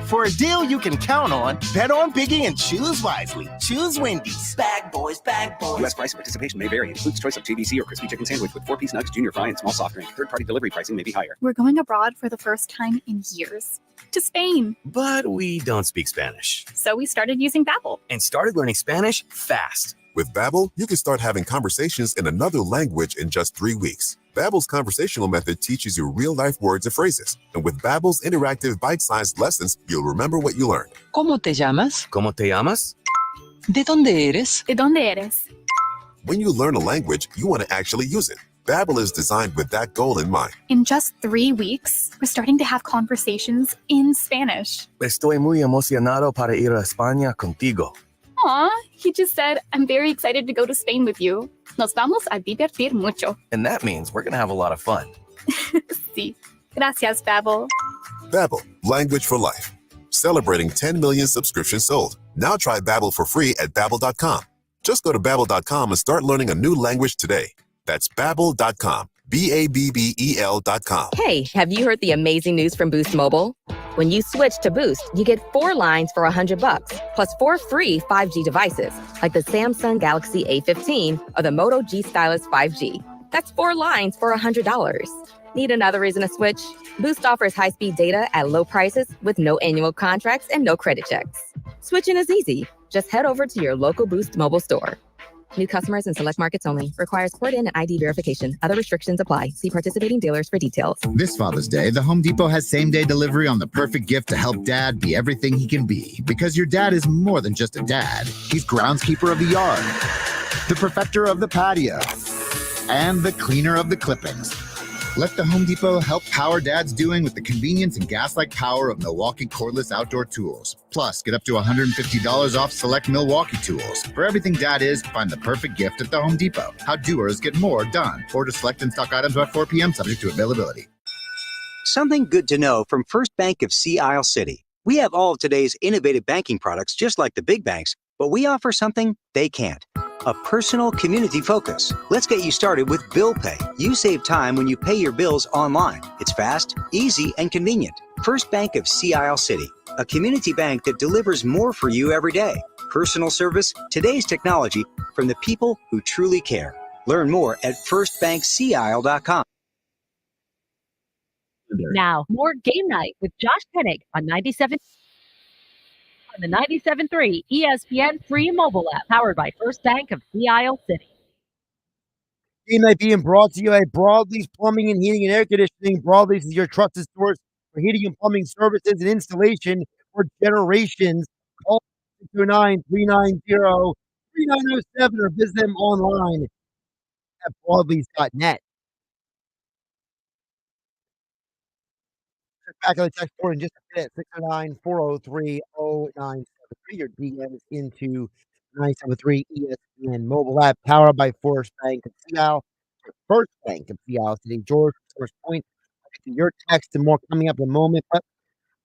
For a deal you can count on, bet on Biggie and choose wisely. Choose Wendy's.
Bag boys, bag boys.
U.S. price and participation may vary. Includes choice of JBC or crispy chicken sandwich with 4-piece nugs, junior fry, and small soft drink. Third-party delivery pricing may be higher.
We're going abroad for the first time in years. To Spain.
But we don't speak Spanish.
So we started using Babbel.
And started learning Spanish fast.
With Babbel, you can start having conversations in another language in just 3 weeks. Babbel's conversational method teaches you real-life words and phrases. And with Babbel's interactive bite-sized lessons, you'll remember what you learned.
¿Cómo te llamas?
¿Cómo te llamas?
¿De dónde eres?
¿De dónde eres?
When you learn a language, you want to actually use it. Babbel is designed with that goal in mind.
In just 3 weeks, we're starting to have conversations in Spanish.
Estoy muy emocionado para ir a España contigo.
Aw, he just said, I'm very excited to go to Spain with you. Nos vamos a divertir mucho.
And that means we're going to have a lot of fun.
Sí. Gracias, Babbel.
Babbel, language for life. Celebrating 10 million subscriptions sold. Now try Babbel for free at Babbel.com. Just go to Babbel.com and start learning a new language today. That's Babbel.com. Babbel.com.
Hey, have you heard the amazing news from Boost Mobile? When you switch to Boost, you get 4 lines for $100, plus 4 free 5G devices, like the Samsung Galaxy A15 or the Moto G Stylus 5G. That's 4 lines for $100. Need another reason to switch? Boost offers high-speed data at low prices with no annual contracts and no credit checks. Switching is easy. Just head over to your local Boost mobile store. New customers in select markets only. Requires port-in and ID verification. Other restrictions apply. See participating dealers for details.
This Father's Day, the Home Depot has same-day delivery on the perfect gift to help Dad be everything he can be. Because your dad is more than just a dad. He's groundskeeper of the yard, the perfecter of the patio, and the cleaner of the clippings. Let the Home Depot help power Dad's doing with the convenience and gas-like power of Milwaukee cordless outdoor tools. Plus, get up to $150 off select Milwaukee tools. For everything Dad is, find the perfect gift at the Home Depot. How doers get more done. Order select in stock items by 4 p.m. subject to availability.
Something good to know from First Bank of Sea Isle City. We have all of today's innovative banking products just like the big banks, but we offer something they can't. A personal community focus. Let's get you started with Bill Pay. You save time when you pay your bills online. It's fast, easy, and convenient. First Bank of Sea Isle City. A community bank that delivers more for you every day. Personal service, today's technology, from the people who truly care. Learn more at firstbankseaisle.com.
Now, more Game Night with Josh Hennig on the 97.3 ESPN free mobile app, powered by First Bank of Sea Isle City.
Game Night being brought to you by Broadleaf's Plumbing and Heating and Air Conditioning. Broadleaf's is your trusted source for heating and plumbing services and installation for generations. Call 609-390-3907 or visit them online at broadleafs.net. Back on the text board in just a minute, 609-403-0973. Your DMs into 973 ESPN mobile app, powered by Forest Bank of Seattle. First Bank of Seattle City. George, first point. I'll get to your text and more coming up in a moment. But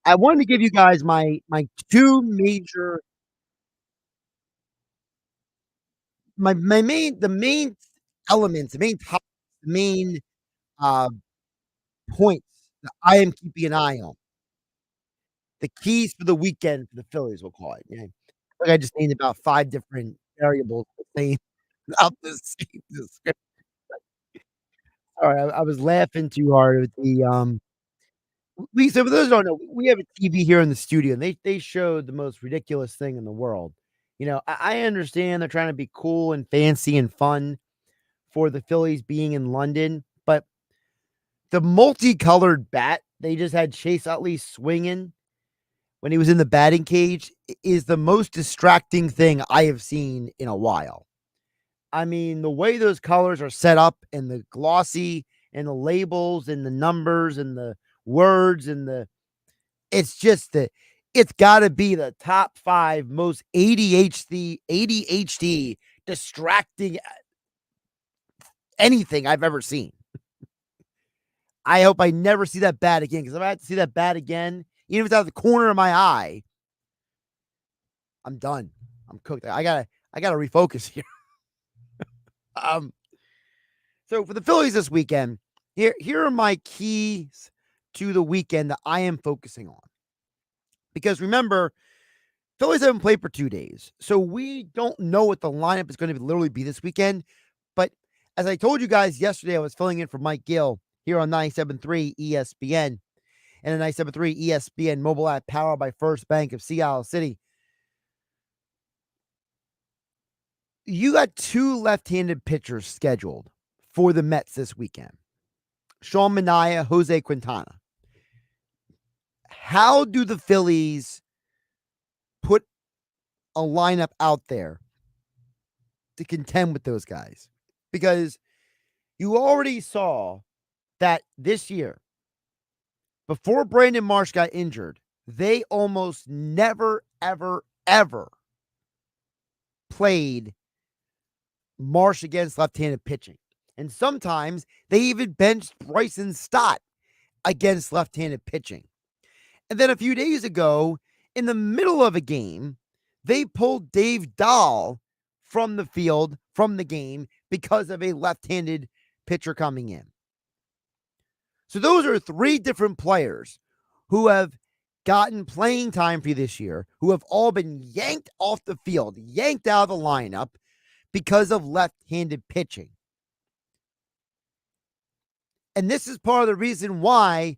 I wanted to give you guys my two major the main elements, the main topics, the main points that I am keeping an eye on. The keys for the weekend for the Phillies, we'll call it. Yeah. Like I just named about 5 different variables saying about the same description. Sorry, I was laughing too hard at the so for those who don't know, we have a TV here in the studio, and they showed the most ridiculous thing in the world. You know, I understand they're trying to be cool and fancy and fun for the Phillies being in London, but the multicolored bat they just had Chase Utley swinging when he was in the batting cage is the most distracting thing I have seen in a while. I mean, the way those colors are set up and the glossy and the labels and the numbers and the words and it's got to be the top 5 most ADHD distracting anything I've ever seen. I hope I never see that bat again, because if I have to see that bat again, even if it's out of the corner of my eye, I'm done. I'm cooked. I gotta refocus here. So for the Phillies this weekend, here are my keys to the weekend that I am focusing on. Because remember, Phillies haven't played for 2 days, so we don't know what the lineup is going to literally be this weekend. But as I told you guys yesterday, I was filling in for Mike Gill here on 97.3 ESPN and a 97.3 ESPN mobile app powered by First Bank of Sea Isle City. You got 2 left-handed pitchers scheduled for the Mets this weekend. Sean Manaea, Jose Quintana. How do the Phillies put a lineup out there to contend with those guys? Because you already saw that this year, before Brandon Marsh got injured, they almost never, ever, ever played Marsh against left-handed pitching. And sometimes they even benched Bryson Stott against left-handed pitching. And then a few days ago, in the middle of a game, they pulled Dave Dahl from the field, from the game, because of a left-handed pitcher coming in. So those are 3 different players who have gotten playing time for you this year, who have all been yanked off the field, yanked out of the lineup because of left-handed pitching. And this is part of the reason why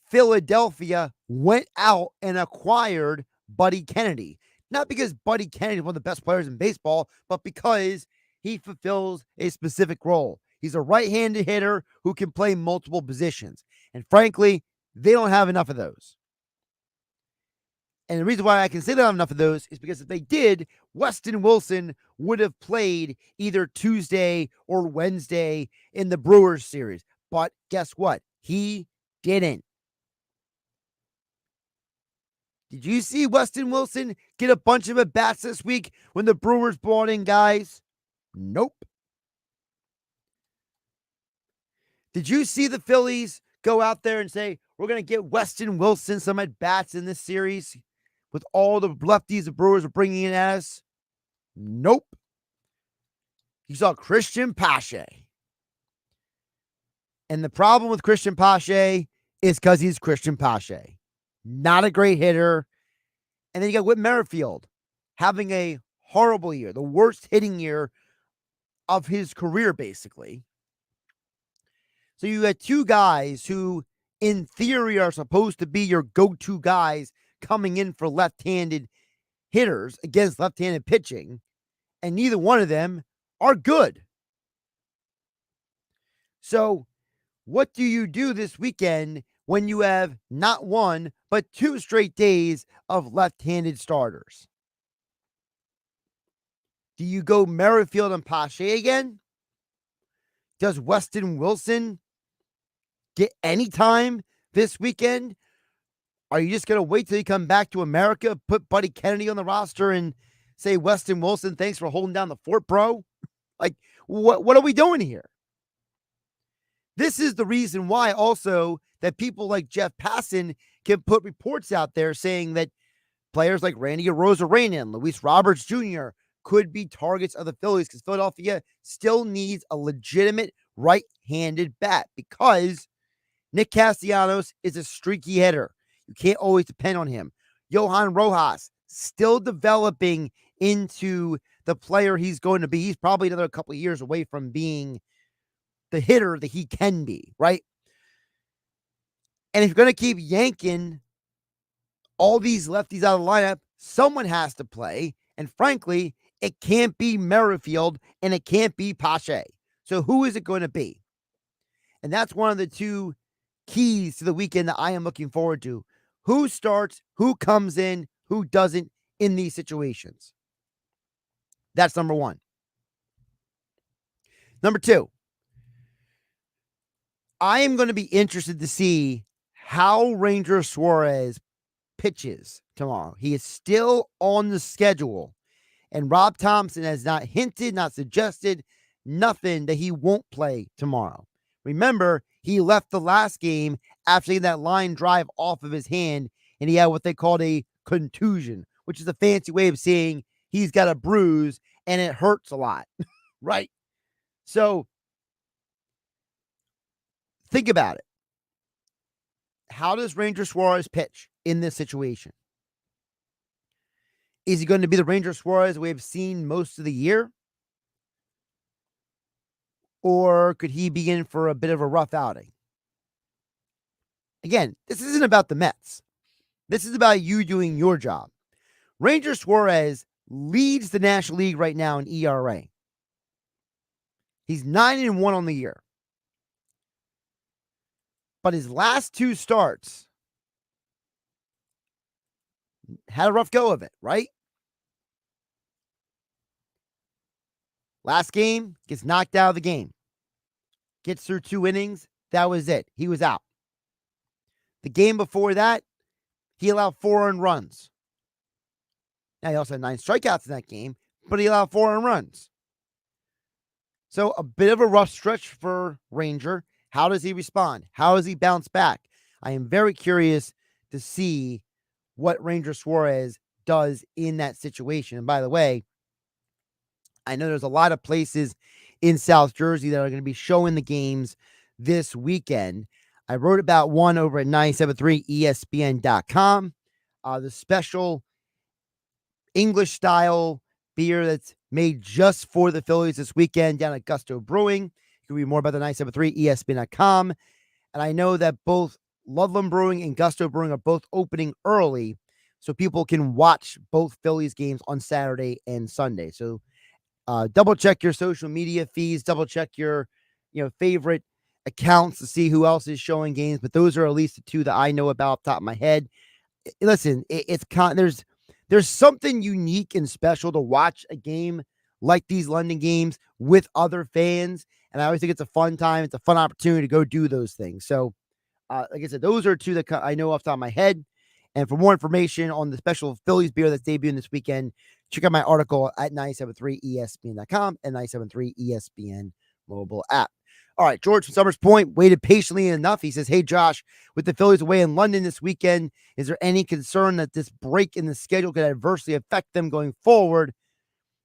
Philadelphia went out and acquired Buddy Kennedy. Not because Buddy Kennedy is one of the best players in baseball, but because he fulfills a specific role. He's a right-handed hitter who can play multiple positions. And frankly, they don't have enough of those. And the reason why I can say they don't have enough of those is because if they did, Weston Wilson would have played either Tuesday or Wednesday in the Brewers series. But guess what? He didn't. Did you see Weston Wilson get a bunch of at-bats this week when the Brewers brought in guys? Nope. Did you see the Phillies go out there and say, we're going to get Weston Wilson some at-bats in this series with all the lefties the Brewers are bringing in at us? Nope. You saw Christian Pache. And the problem with Christian Pache is because he's Christian Pache. Not a great hitter. And then you got Whit Merrifield having a horrible year, the worst hitting year of his career, basically. So you had two guys who, in theory, are supposed to be your go-to guys coming in for left-handed hitters against left-handed pitching, and neither one of them are good. So what do you do this weekend when you have not one, but 2 straight days of left-handed starters? Do you go Merrifield and Pache again? Does Weston Wilson get any time this weekend? Are you just going to wait till you come back to America, put Buddy Kennedy on the roster, and say, Weston Wilson, thanks for holding down the fort, bro? Like, what are we doing here? This is the reason why also that people like Jeff Passan can put reports out there saying that players like Randy Arozarena and Luis Roberts Jr. could be targets of the Phillies because Philadelphia still needs a legitimate right-handed bat because Nick Castellanos is a streaky hitter. You can't always depend on him. Johan Rojas still developing into the player he's going to be. He's probably another couple of years away from being the hitter that he can be, right? And if you're going to keep yanking all these lefties out of the lineup, someone has to play. And frankly, it can't be Merrifield and it can't be Pache. So who is it going to be? And that's one of the two keys to the weekend that I am looking forward to. Who starts, who comes in, who doesn't in these situations. That's number one. Number two, I am going to be interested to see how Ranger Suarez pitches tomorrow. He is still on the schedule, and Rob Thompson has not hinted, not suggested, nothing that he won't play tomorrow. Remember, he left the last game after getting that line drive off of his hand, and he had what they called a contusion, which is a fancy way of saying he's got a bruise and it hurts a lot, right? So think about it. How does Ranger Suarez pitch in this situation? Is he going to be the Ranger Suarez we have seen most of the year? Or could he be in for a bit of a rough outing? Again, this isn't about the Mets. This is about you doing your job. Ranger Suarez leads the National League right now in ERA. He's 9-1 on the year. But his last 2 starts had a rough go of it, right? Last game, gets knocked out of the game. Gets through 2 innings. That was it. He was out. The game before that, he allowed 4 earned runs. Now, he also had 9 strikeouts in that game, but he allowed 4 earned runs. So a bit of a rough stretch for Ranger. How does he respond? How does he bounce back? I am very curious to see what Ranger Suarez does in that situation. And by the way, I know there's a lot of places in South Jersey that are going to be showing the games this weekend. I wrote about one over at 973ESPN.com. The special English style beer that's made just for the Phillies this weekend down at Gusto Brewing. You can read more about the 973ESPN.com. And I know that both Ludlam Brewing and Gusto Brewing are both opening early, so people can watch both Phillies games on Saturday and Sunday. So double check your social media feeds, double check your favorite accounts to see who else is showing games. But those are at least the 2 that I know about off the top of my head. Listen, there's something unique and special to watch a game like these London games with other fans. And I always think it's a fun time. It's a fun opportunity to go do those things. So, like I said, those are 2 that I know off the top of my head. And for more information on the special Phillies beer that's debuting this weekend, check out my article at 973ESPN.com and 973 ESPN mobile app. All right, George from Summers Point waited patiently enough. He says, hey, Josh, with the Phillies away in London this weekend, is there any concern that this break in the schedule could adversely affect them going forward?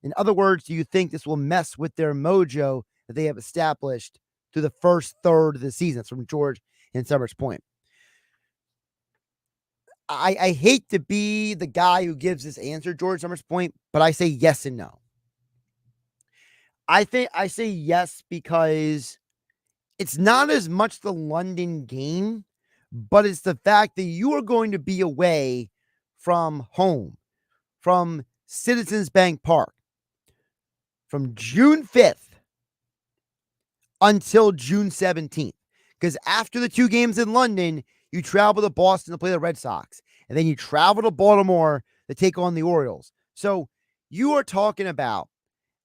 In other words, do you think this will mess with their mojo that they have established through the first third of the season? That's from George in Summers Point. I hate to be the guy who gives this answer, George Summers Point, but I say yes and no. I say yes because it's not as much the London game, but it's the fact that you are going to be away from home, from Citizens Bank Park, from June 5th until June 17th. Because after the 2 games in London, you travel to Boston to play the Red Sox, and then you travel to Baltimore to take on the Orioles. So you are talking about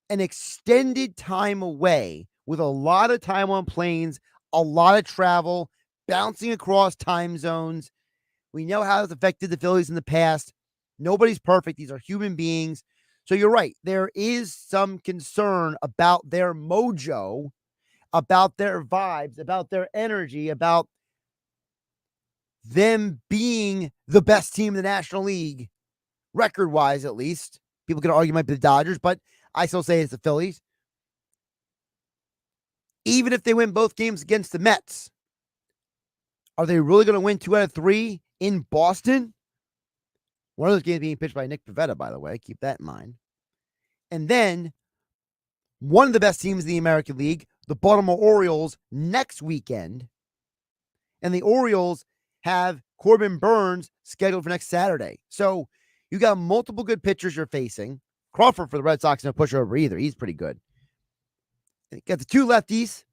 an extended time away with a lot of time on planes, a lot of travel, bouncing across time zones. We know how it's affected the Phillies in the past. Nobody's perfect. These are human beings. So you're right. There is some concern about their mojo, about their vibes, about their energy, about them being the best team in the National League, record-wise at least. People could argue it might be the Dodgers, but I still say it's the Phillies. Even if they win both games against the Mets, are they really going to win 2 out of 3 in Boston? One of those games being pitched by Nick Pivetta, by the way. Keep that in mind. And then one of the best teams in the American League, the Baltimore Orioles, next weekend. And the Orioles have Corbin Burnes scheduled for next Saturday. So you got multiple good pitchers you're facing. Crawford for the Red Sox, no pushover either. He's pretty good. You got the 2 lefties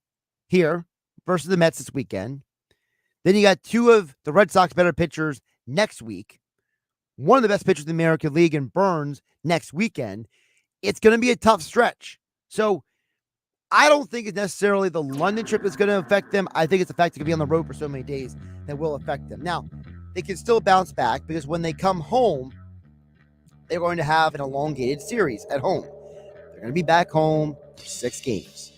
here versus the Mets this weekend. Then you got 2 of the Red Sox better pitchers next week. One of the best pitchers in the American League in Burnes next weekend. It's going to be a tough stretch. So I don't think it's necessarily the London trip that's going to affect them. I think it's the fact they're going to be on the road for so many days that will affect them. Now, they can still bounce back because when they come home, they're going to have an elongated series at home. They're going to be back home for 6 games.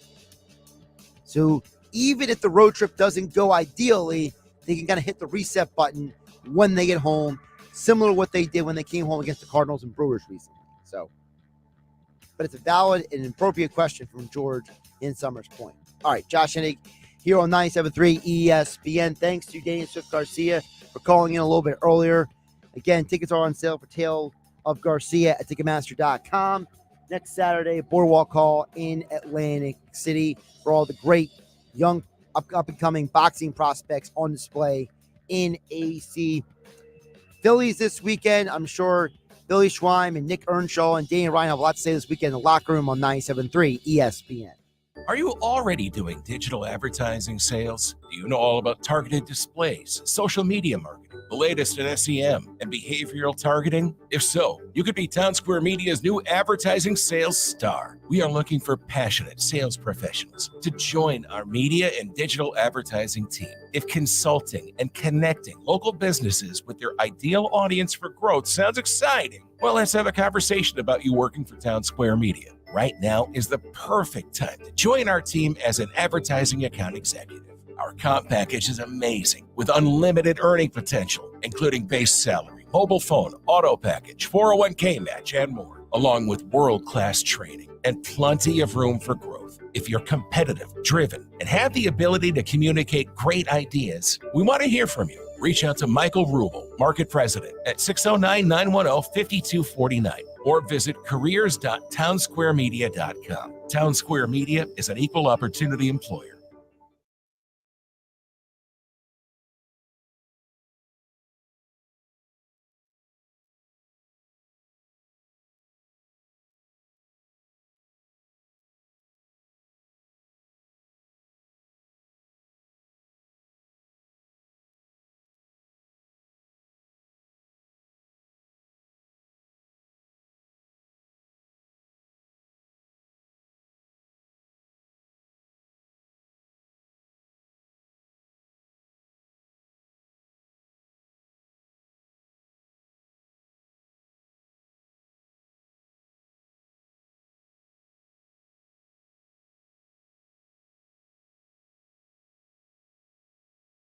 So even if the road trip doesn't go ideally, they can kind of hit the reset button when they get home, similar to what they did when they came home against the Cardinals and Brewers recently. So, but it's a valid and appropriate question from George in Summers Point. All right, Josh Hennig here on 97.3 ESPN. Thanks to Danny Garcia for calling in a little bit earlier. Again, tickets are on sale for Tale of Garcia at Ticketmaster.com. Next Saturday, Boardwalk Hall in Atlantic City for all the great young up-and-coming boxing prospects on display in AC. Phillies this weekend, I'm sure Billy Schwein and Nick Earnshaw and Danny Ryan have a lot to say this weekend in the locker room on 97.3 ESPN.
Are you already doing digital advertising sales? Do you know all about targeted displays, social media marketing, the latest in SEM, and behavioral targeting? If so, you could be Town Square Media's new advertising sales star. We are looking for passionate sales professionals to join our media and digital advertising team. If consulting and connecting local businesses with their ideal audience for growth sounds exciting, well, let's have a conversation about you working for Town Square Media. Right now is the perfect time to join our team as an advertising account executive. Our comp package is amazing with unlimited earning potential, including base salary, mobile phone, auto package, 401k match, and more, along with world-class training and plenty of room for growth. If you're competitive, driven, and have the ability to communicate great ideas, we want to hear from you. Reach out to Michael Rubel, Market President, at 609-910-5249 or visit careers.townsquaremedia.com. Town Square Media is an equal opportunity employer.